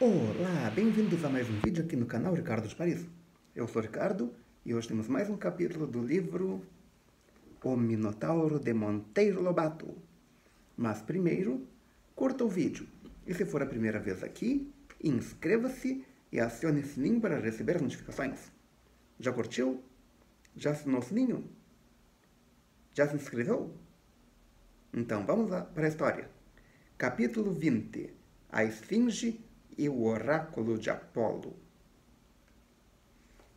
Olá, bem-vindos a mais um vídeo aqui no canal Ricardo de Paris. Eu sou o Ricardo e hoje temos mais um capítulo do livro O Minotauro de Monteiro Lobato. Mas primeiro, curta o vídeo e se for a primeira vez aqui, inscreva-se e acione o sininho para receber notificações. Já curtiu? Já assinou o sininho? Já se inscreveu? Então vamos lá para a história. Capítulo 20. A Esfinge e o Oráculo de Apolo.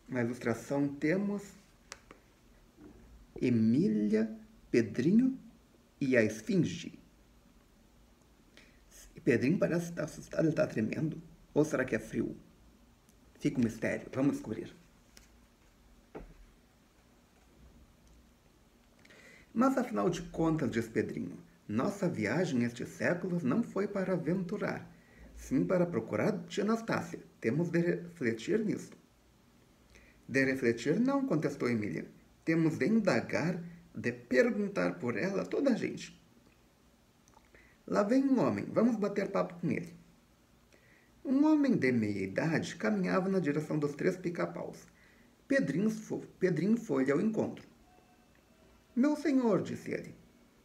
Na ilustração temos Emília, Pedrinho e a Esfinge. E Pedrinho parece estar assustado, ele está tremendo. Ou será que é frio? Fica um mistério, vamos descobrir. Mas afinal de contas, diz Pedrinho, nossa viagem nestes séculos não foi para aventurar, sim para procurar tia Anastácia. Temos de refletir nisso. De refletir não, contestou Emília. Temos de indagar, de perguntar por ela a toda a gente. Lá vem um homem, vamos bater papo com ele. Um homem de meia idade caminhava na direção dos 3 pica-paus. Pedrinho foi-lhe ao encontro. Meu senhor, disse ele,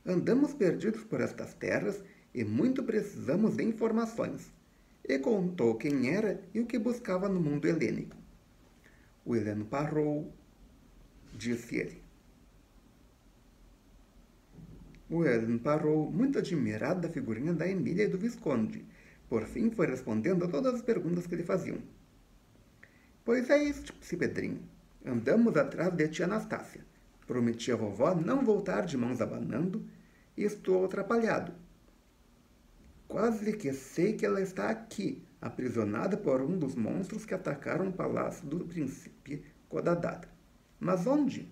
andamos perdidos por estas terras e muito precisamos de informações. E contou quem era e o que buscava no mundo helênico. O heleno parou, disse ele. O heleno parou, muito admirado da figurinha da Emília e do Visconde. Por fim, foi respondendo a todas as perguntas que lhe faziam. Pois é isso, disse Pedrinho. Andamos atrás de tia Anastácia. Prometi a vovó não voltar de mãos abanando e estou atrapalhado. Quase que sei que ela está aqui, aprisionada por um dos monstros que atacaram o palácio do príncipe Codadada. Mas onde?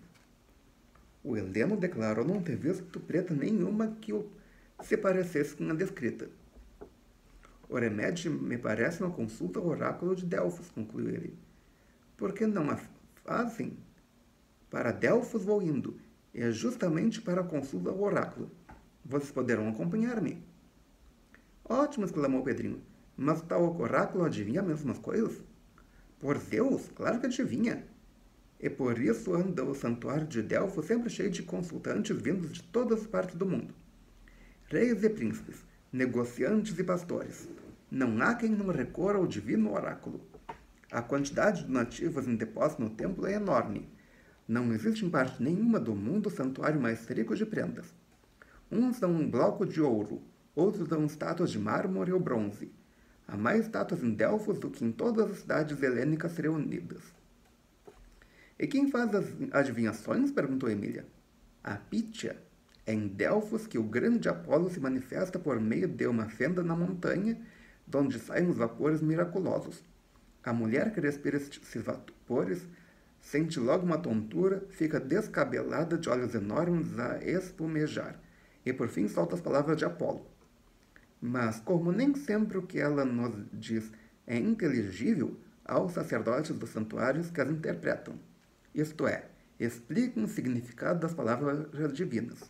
O heleno declarou não ter visto preta nenhuma que se parecesse com a descrita. O remédio me parece uma consulta ao oráculo de Delfos, concluiu ele. Por que não a fazem? Para Delfos vou indo. É justamente para a consulta ao oráculo. Vocês poderão acompanhar-me. Ótimo, exclamou Pedrinho. Mas tal oráculo adivinha as mesmas coisas? Por Deus, claro que adivinha. E por isso anda o santuário de Delfos sempre cheio de consultantes vindos de todas as partes do mundo. Reis e príncipes, negociantes e pastores. Não há quem não recorra ao divino oráculo. A quantidade de nativos em depósito no templo é enorme. Não existe em parte nenhuma do mundo santuário mais rico de prendas. Uns dão um bloco de ouro, outros dão estátuas de mármore ou bronze. Há mais estátuas em Delfos do que em todas as cidades helênicas reunidas. E quem faz as adivinhações? Perguntou Emília. A Pítia. É em Delfos que o grande Apolo se manifesta por meio de uma fenda na montanha, de onde saem os vapores miraculosos. A mulher que respira esses vapores sente logo uma tontura, fica descabelada de olhos enormes a espumejar, e por fim solta as palavras de Apolo. Mas, como nem sempre o que ela nos diz é inteligível, há os sacerdotes dos santuários que as interpretam. Isto é, explicam o significado das palavras divinas.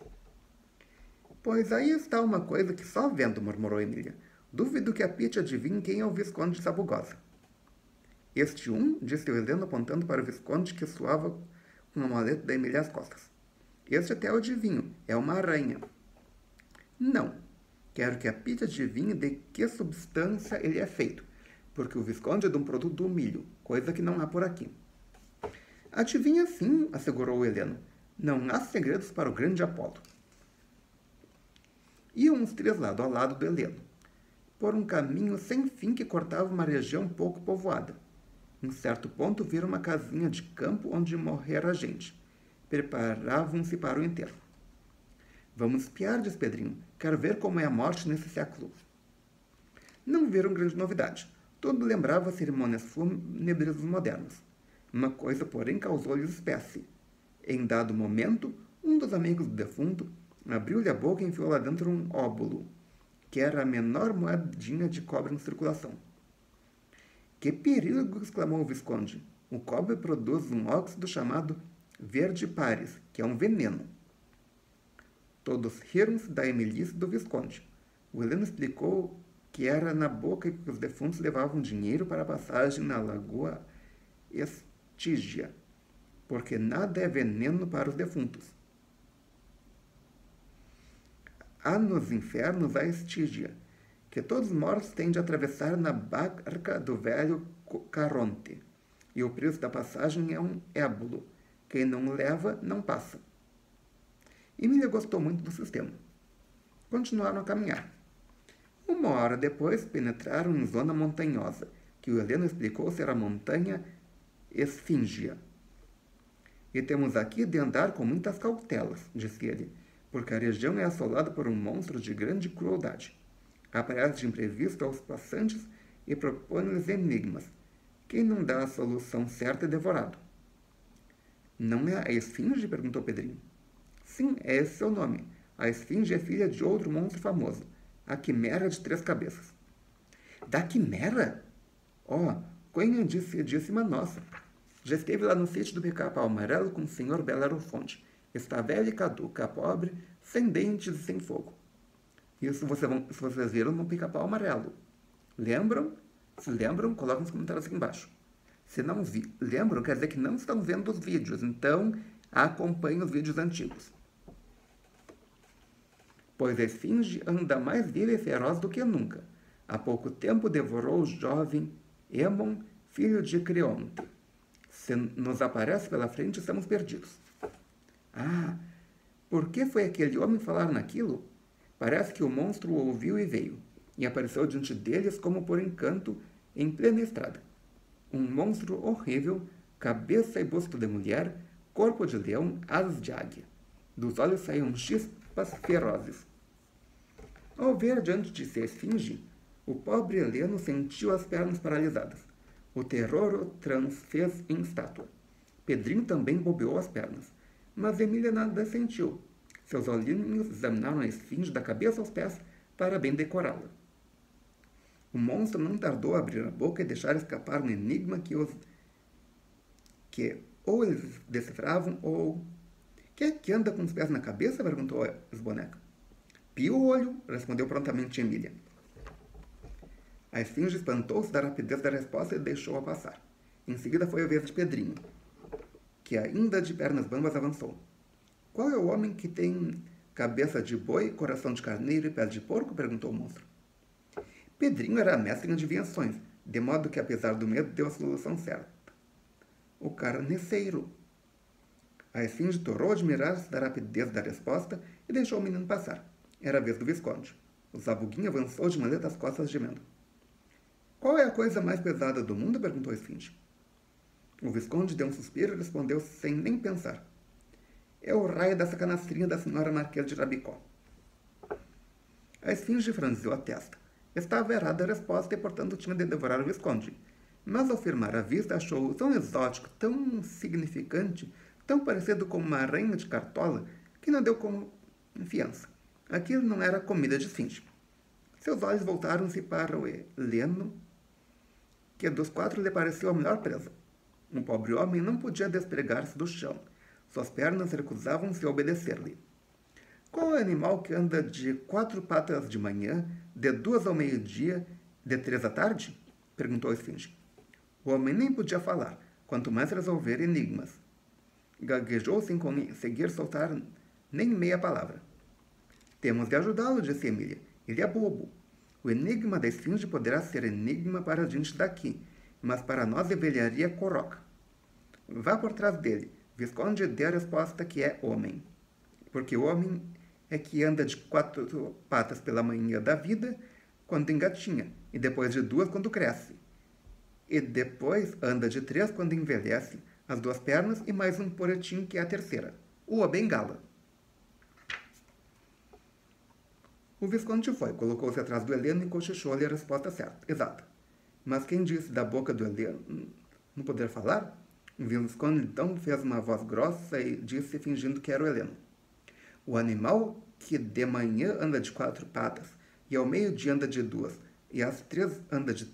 Pois aí está uma coisa que só vendo, murmurou Emília. Duvido que a Pítia adivinhe quem é o Visconde de Sabugosa. Este disse o heleno apontando para o Visconde que suava com uma maleta da Emília às costas. Este até o adivinho, é uma aranha. Não, quero que a Pítia adivinhe de que substância ele é feito, porque o Visconde é de um produto do milho, coisa que não há por aqui. Adivinha sim, assegurou o heleno. Não há segredos para o grande Apolo. Iam os 3 lado a lado do heleno, por um caminho sem fim que cortava uma região pouco povoada. Em certo ponto viram uma casinha de campo onde morrera a gente. Preparavam-se para o enterro. Vamos espiar, disse Pedrinho. Quero ver como é a morte nesse século. Não viram grande novidade. Tudo lembrava cerimônias fúnebres modernas. Uma coisa, porém, causou-lhes espécie. Em dado momento, um dos amigos do defunto abriu-lhe a boca e enfiou lá dentro um óbulo, que era a menor moedinha de cobre em circulação. Que perigo! Exclamou o Visconde. O cobre produz um óxido chamado verde pares, que é um veneno. Todos riram-se da Emilice e do Visconde. O heleno explicou que era na boca que os defuntos levavam dinheiro para a passagem na lagoa Estígia, porque nada é veneno para os defuntos. Há nos infernos a Estígia, que todos os mortos têm de atravessar na barca do velho Caronte, e o preço da passagem é um ébulo. Quem não leva, não passa. Emília gostou muito do sistema. Continuaram a caminhar. Uma hora depois, penetraram em zona montanhosa, que o Heleno explicou ser a montanha Esfíngia. E temos aqui de andar com muitas cautelas, disse ele, porque a região é assolada por um monstro de grande crueldade. Aparece de imprevisto aos passantes e propõe-lhes enigmas. Quem não dá a solução certa é devorado. Não é a Esfinge? Perguntou Pedrinho. Sim, é esse seu nome. A Esfinge é filha de outro monstro famoso, a Quimera de 3 cabeças. Da Quimera? Oh, conhecidíssima nossa. Já esteve lá no sítio do Pica-Pau Amarelo com o senhor Belarofonte. Está velha e caduca, pobre, sem dentes e sem fogo. Isso vocês viram no Pica-Pau Amarelo. Lembram? Se lembram, coloquem nos comentários aqui embaixo. Se não lembram, quer dizer que não estão vendo os vídeos, então acompanhem os vídeos antigos. Pois a Esfinge anda mais viva e feroz do que nunca. Há pouco tempo devorou o jovem Émon, filho de Creonte. Se nos aparece pela frente, estamos perdidos. Ah, por que foi aquele homem falar naquilo? Parece que o monstro o ouviu e veio, e apareceu diante deles como por encanto, em plena estrada. Um monstro horrível, cabeça e busto de mulher, corpo de leão, asas de águia. Dos olhos saíam chispas ferozes. Ao ver diante de si a Esfinge, o pobre Heleno sentiu as pernas paralisadas. O terror o transfez em estátua. Pedrinho também bobeou as pernas, mas Emília nada sentiu. Seus olhinhos examinaram a Esfinge da cabeça aos pés para bem decorá-la. O monstro não tardou a abrir a boca e deixar escapar um enigma que ou eles decifravam ou... Quem é que anda com os pés na cabeça? Perguntou a esboneca. Piolho, respondeu prontamente Emília. A Esfinge espantou-se da rapidez da resposta e deixou-a passar. Em seguida foi a vez de Pedrinho, que ainda de pernas bambas avançou. Qual é o homem que tem cabeça de boi, coração de carneiro e pele de porco? Perguntou o monstro. Pedrinho era mestre em adivinhações, de modo que, apesar do medo, deu a solução certa. O carneceiro. A Esfinge torrou a admirar-se da rapidez da resposta e deixou o menino passar. Era a vez do Visconde. O Zabuguinho avançou de maleta às costas gemendo. Qual é a coisa mais pesada do mundo? Perguntou a Esfinge. O Visconde deu um suspiro e respondeu sem nem pensar. É o raio dessa canastrinha da senhora Marquesa de Rabicó. A Esfinge franziu a testa. Estava errada a resposta e, portanto, tinha de devorar o Visconde. Mas, ao firmar a vista, achou-o tão exótico, tão significante, tão parecido com uma rainha de cartola, que não deu confiança. Aquilo não era comida de Esfinge. Seus olhos voltaram-se para o Heleno, que dos 4 lhe pareceu a melhor presa. Um pobre homem não podia despregar-se do chão. Suas pernas recusavam-se a obedecer-lhe. Qual é o animal que anda de 4 patas de manhã, de 2 ao meio-dia, de 3 à tarde? Perguntou a Esfinge. O homem nem podia falar, quanto mais resolver enigmas. Gaguejou sem conseguir soltar nem meia palavra. Temos de ajudá-lo, disse Emília. Ele é bobo. O enigma da Esfinge poderá ser enigma para a gente daqui, mas para nós é velharia coroca. Vá por trás dele. Visconde dê a resposta que é homem. Porque o homem é que anda de 4 patas pela manhã da vida, quando engatinha, e depois de 2 quando cresce. E depois anda de 3 quando envelhece, as 2 pernas e mais um poretinho que é a terceira. A bengala. O Visconde foi, colocou-se atrás do Heleno e cochichou-lhe a resposta certa, exata. Mas quem disse da boca do Heleno não poder falar? O Visconde então fez uma voz grossa e disse, fingindo que era o Heleno. O animal que de manhã anda de 4 patas, e ao meio-dia anda de 2, e às 3 anda de...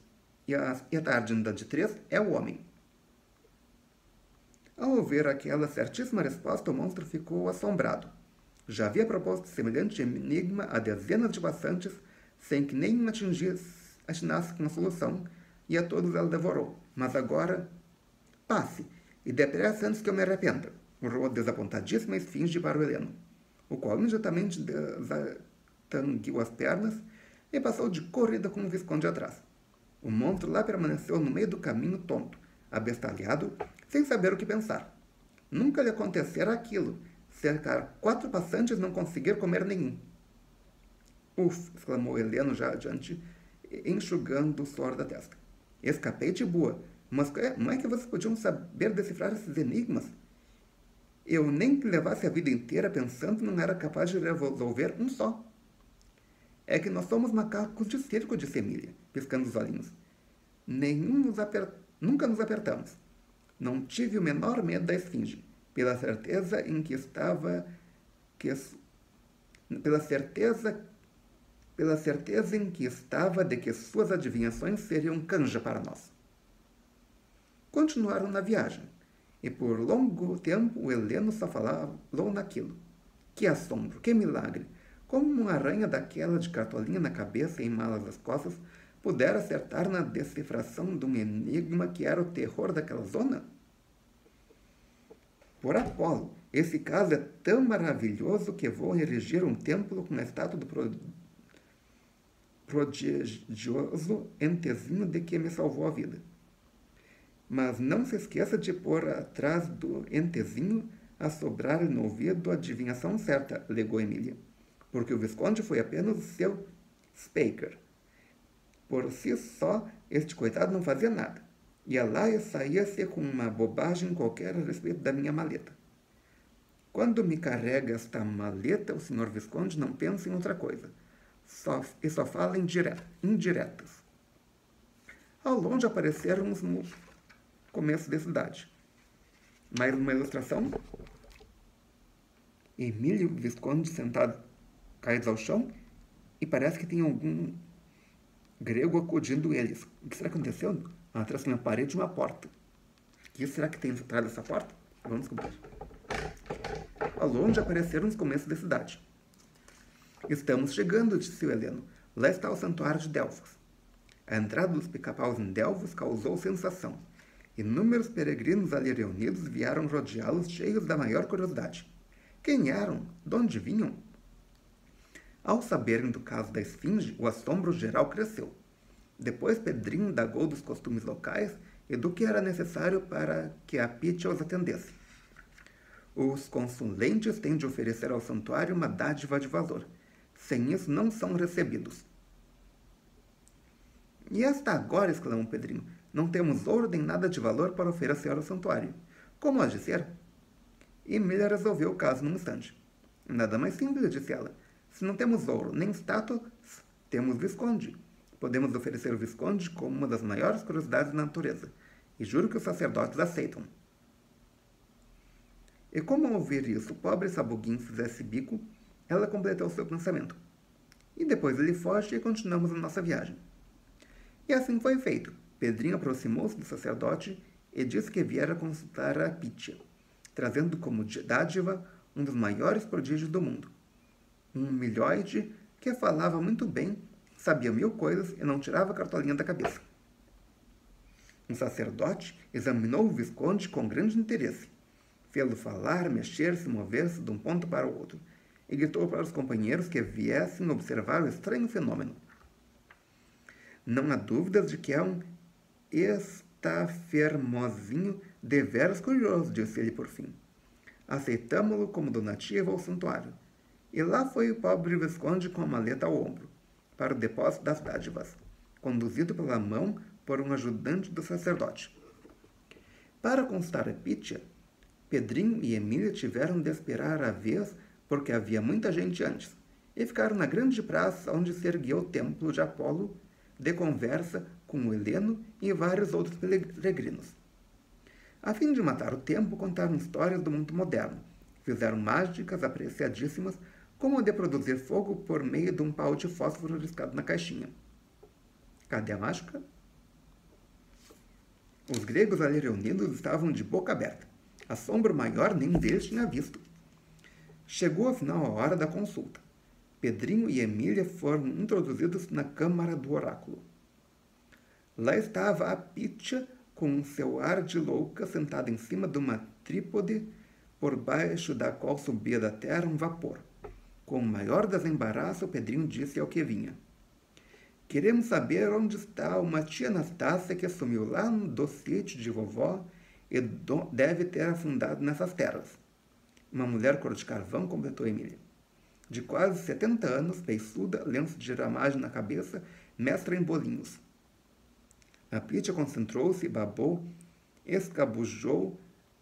e à tarde anda de 3, é o homem. Ao ouvir aquela certíssima resposta, o monstro ficou assombrado. Já havia proposto semelhante enigma a dezenas de passantes, sem que nenhum atingisse atinasse com a solução, e a todos ela devorou. Mas agora, passe, e depressa antes que eu me arrependa, urrou a desapontadíssima esfinge para o Heleno, o qual imediatamente desatanguiu as pernas e passou de corrida com o Visconde atrás. O monstro lá permaneceu no meio do caminho tonto, abestalhado, sem saber o que pensar. Nunca lhe acontecera aquilo, cercar 4 passantes e não conseguir comer nenhum. Uf! Exclamou Heleno já adiante, enxugando o suor da testa. Escapei de boa, mas como é que vocês podiam saber decifrar esses enigmas? Eu nem que levasse a vida inteira pensando não era capaz de resolver um só. É que nós somos macacos de circo, disse Emília, piscando os olhinhos. Nunca nos apertamos. Não tive o menor medo da esfinge, pela certeza em que estava de que suas adivinhações seriam canja para nós. Continuaram na viagem, e por longo tempo o Heleno só falou naquilo. Que assombro, que milagre! Como uma aranha daquela de cartolinha na cabeça e em malas nas costas pudera acertar na decifração de um enigma que era o terror daquela zona? Por Apolo, esse caso é tão maravilhoso que vou erigir um templo com a estátua do prodigioso entezinho de que me salvou a vida. Mas não se esqueça de pôr atrás do entezinho a sobrar no ouvido a adivinhação certa, legou Emília, porque o Visconde foi apenas o seu speaker. Por si só, este coitado não fazia nada. Ia lá e saía-se com uma bobagem qualquer a respeito da minha maleta. Quando me carrega esta maleta, o Sr. Visconde não pensa em outra coisa. Só fala indiretas. Ao longe apareceram no começo da cidade. Mais uma ilustração. Emílio Visconde sentado, caídos ao chão, e parece que tem algum grego acudindo eles. O que será que aconteceu? Atrás de uma parede e uma porta. O que será que tem atrás dessa porta? Vamos descobrir. Ao longe apareceram os começos da cidade. Estamos chegando, disse o Heleno. Lá está o santuário de Delfos. A entrada dos pica-paus em Delfos causou sensação. Inúmeros peregrinos ali reunidos vieram rodeá-los cheios da maior curiosidade. Quem eram? De onde vinham? Ao saberem do caso da esfinge, o assombro geral cresceu. Depois Pedrinho indagou dos costumes locais e do que era necessário para que a Pitia os atendesse. Os consulentes têm de oferecer ao santuário uma dádiva de valor. Sem isso, não são recebidos. E esta agora, exclamou Pedrinho, não temos ouro nem nada de valor para oferecer ao santuário. Como há de ser? Emília resolveu o caso num instante. Nada mais simples, disse ela. Se não temos ouro nem estátuas, temos Visconde. Podemos oferecer o Visconde como uma das maiores curiosidades da natureza. E juro que os sacerdotes aceitam. E como ao ouvir isso, o pobre Sabuguinho fizesse bico, ela completou seu pensamento. E depois ele foge e continuamos a nossa viagem. E assim foi feito. Pedrinho aproximou-se do sacerdote e disse que viera consultar a Pitia, trazendo como dádiva um dos maiores prodígios do mundo. Um milhoide que falava muito bem, sabia 1000 coisas e não tirava a cartolinha da cabeça. O sacerdote examinou o Visconde com grande interesse. Fê-lo falar, mexer-se, mover-se de um ponto para o outro, e gritou para os companheiros que viessem observar o estranho fenômeno. Não há dúvidas de que é um estafermozinho deveras curioso, disse ele por fim. Aceitamo-lo como donativo ao santuário. E lá foi o pobre Visconde com a maleta ao ombro, para o depósito das dádivas, conduzido pela mão por um ajudante do sacerdote. Para consultar a Pitia, Pedrinho e Emília tiveram de esperar a vez porque havia muita gente antes, e ficaram na grande praça onde se ergueu o templo de Apolo, de conversa com o Heleno e vários outros peregrinos. A fim de matar o tempo, contaram histórias do mundo moderno, fizeram mágicas apreciadíssimas, como a de produzir fogo por meio de um pau de fósforo riscado na caixinha. Cadê a mágica? Os gregos ali reunidos estavam de boca aberta. Assombro maior nenhum deles tinha visto. Chegou afinal a hora da consulta. Pedrinho e Emília foram introduzidos na câmara do oráculo. Lá estava a Pitya, com seu ar de louca, sentada em cima de uma trípode, por baixo da qual subia da terra um vapor. Com o maior desembaraço, Pedrinho disse ao que vinha: queremos saber onde está uma tia Anastácia que sumiu lá do sítio de vovó e deve ter afundado nessas terras. Uma mulher cor de carvão, completou Emília. De quase 70 anos, beiçuda, lenço de ramagem na cabeça, mestra em bolinhos. A Pitya concentrou-se, babou, escabujou,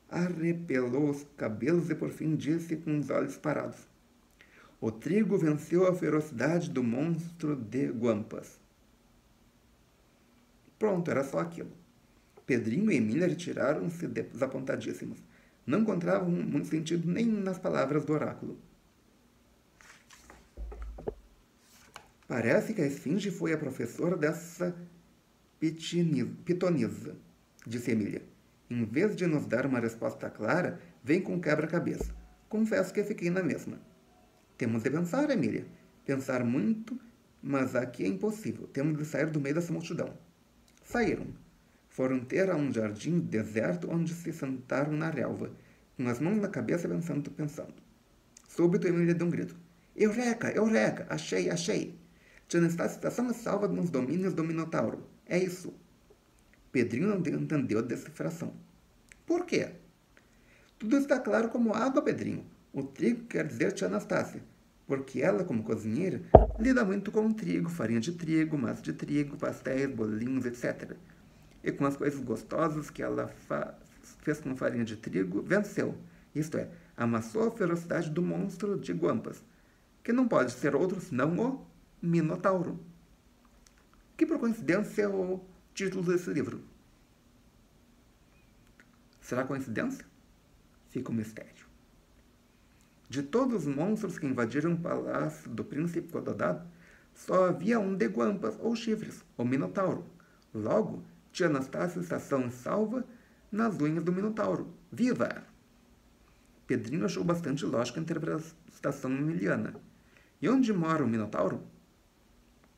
arrepelou os cabelos e por fim disse com os olhos parados: o trigo venceu a ferocidade do monstro de Guampas. Pronto, era só aquilo. Pedrinho e Emília retiraram-se desapontadíssimos. Não encontravam muito sentido nem nas palavras do oráculo. Parece que a esfinge foi a professora dessa pitonisa, disse Emília. Em vez de nos dar uma resposta clara, vem com quebra-cabeça. Confesso que fiquei na mesma. Temos de pensar, Emília. Pensar muito, mas aqui é impossível. Temos de sair do meio dessa multidão. Saíram. Foram ter a um jardim deserto onde se sentaram na relva, com as mãos na cabeça pensando. Súbito, Emília deu um grito. Eureka! Eureka! Achei! Achei! Tia Anastácia está sã e salva nos domínios do Minotauro. É isso. Pedrinho não entendeu a decifração. Por quê? Tudo está claro como água, Pedrinho. O trigo quer dizer tia Anastácia, porque ela, como cozinheira, lida muito com trigo, farinha de trigo, massa de trigo, pastéis, bolinhos, etc. E com as coisas gostosas que ela fez com farinha de trigo, venceu. Isto é, amassou a ferocidade do monstro de Guampas, que não pode ser outro senão o Minotauro. Que por coincidência é o título desse livro. Será coincidência? Fica um mistério. De todos os monstros que invadiram o palácio do príncipe Cododado, só havia um de guampas ou chifres, o Minotauro. Logo, tia Anastácia está sã e salva nas unhas do Minotauro. Viva! Pedrinho achou bastante lógica a interpretação emiliana. E onde mora o Minotauro?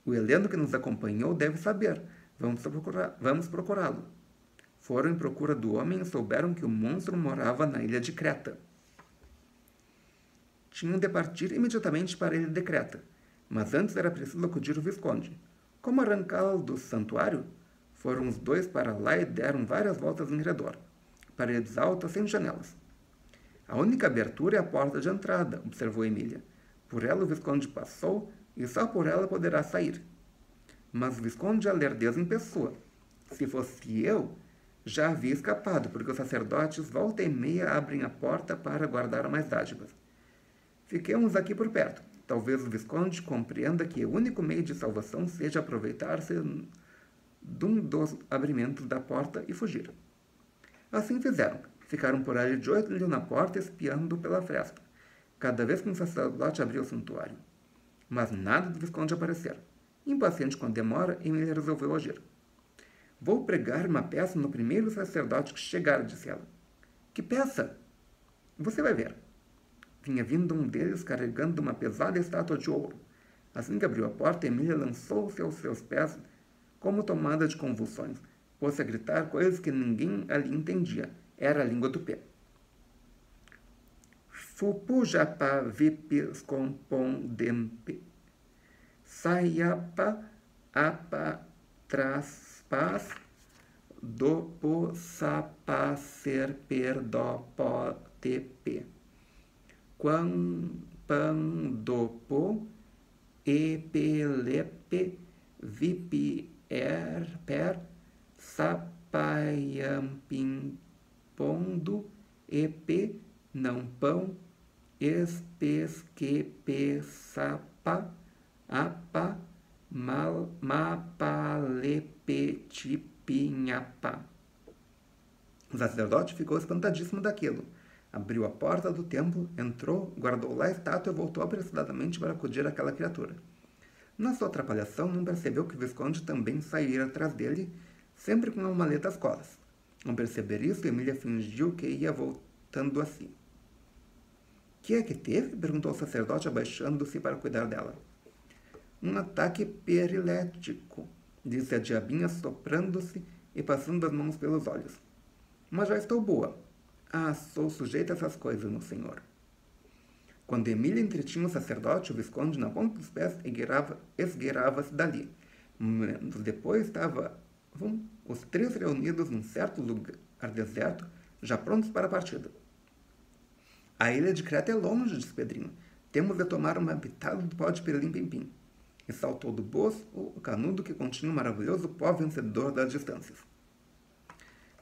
O Heleno que nos acompanhou deve saber. Vamos procurá-lo. Foram em procura do homem e souberam que o monstro morava na ilha de Creta. Tinham de partir imediatamente para a ilha de Creta, mas antes era preciso acudir o Visconde. Como arrancá-lo do santuário, foram os dois para lá e deram várias voltas em redor, paredes altas sem janelas. A única abertura é a porta de entrada, observou Emília. Por ela o Visconde passou e só por ela poderá sair. Mas o Visconde é a lerdeza em pessoa. Se fosse eu, já havia escapado, porque os sacerdotes volta e meia abrem a porta para guardar mais dádivas. Fiquemos aqui por perto. Talvez o Visconde compreenda que o único meio de salvação seja aproveitar-se de um dos abrimentos da porta e fugir. Assim fizeram. Ficaram por ali de olho na porta, espiando pela fresta, cada vez que um sacerdote abria o santuário. Mas nada do Visconde aparecer. Impaciente com a demora, Emília resolveu agir. Vou pregar uma peça no primeiro sacerdote que chegar, disse ela. Que peça? Você vai ver. Vinha vindo um deles carregando uma pesada estátua de ouro. Assim que abriu a porta, Emília lançou-se aos seus pés como tomada de convulsões. Pôs-se a gritar coisas que ninguém ali entendia. Era a língua do pé. Fupujapa vipis compondempe. Saiapa apa traspas dopo sapacer perdopotepe. Quam pandopo epelepe vipier per sapaiampim pondo epe não pão espesquepe sapa apa mapalepetipinhapa. O sacerdote ficou espantadíssimo daquilo. Abriu a porta do templo, entrou, guardou lá a estátua e voltou apressadamente para acudir àquela criatura. Na sua atrapalhação, não percebeu que o Visconde também saíra atrás dele, sempre com uma maleta às costas. Ao perceber isso, Emília fingiu que ia voltando a si. Que é que teve? Perguntou o sacerdote, abaixando-se para cuidar dela. Um ataque perilético. disse a diabinha soprando-se e passando as mãos pelos olhos. Mas já estou boa. Ah, sou sujeita a essas coisas, meu senhor. Quando Emília entretinha o sacerdote, o visconde, na ponta dos pés, esgueirava-se dali. Momentos depois estavam os três reunidos num certo lugar deserto, já prontos para a partida. A ilha de Creta é longe, disse Pedrinho. Temos de tomar uma pitada do pó de pirilim-pim-pim. E saltou do bolso o canudo que continha o maravilhoso pó vencedor das distâncias.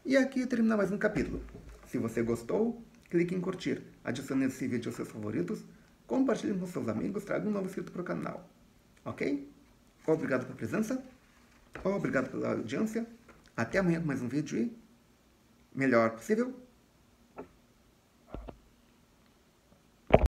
E aqui termina mais um capítulo. Se você gostou, clique em curtir, adicione esse vídeo aos seus favoritos, compartilhe com seus amigos, traga um novo inscrito para o canal. Ok? Obrigado pela presença, obrigado pela audiência, até amanhã com mais um vídeo e melhor possível.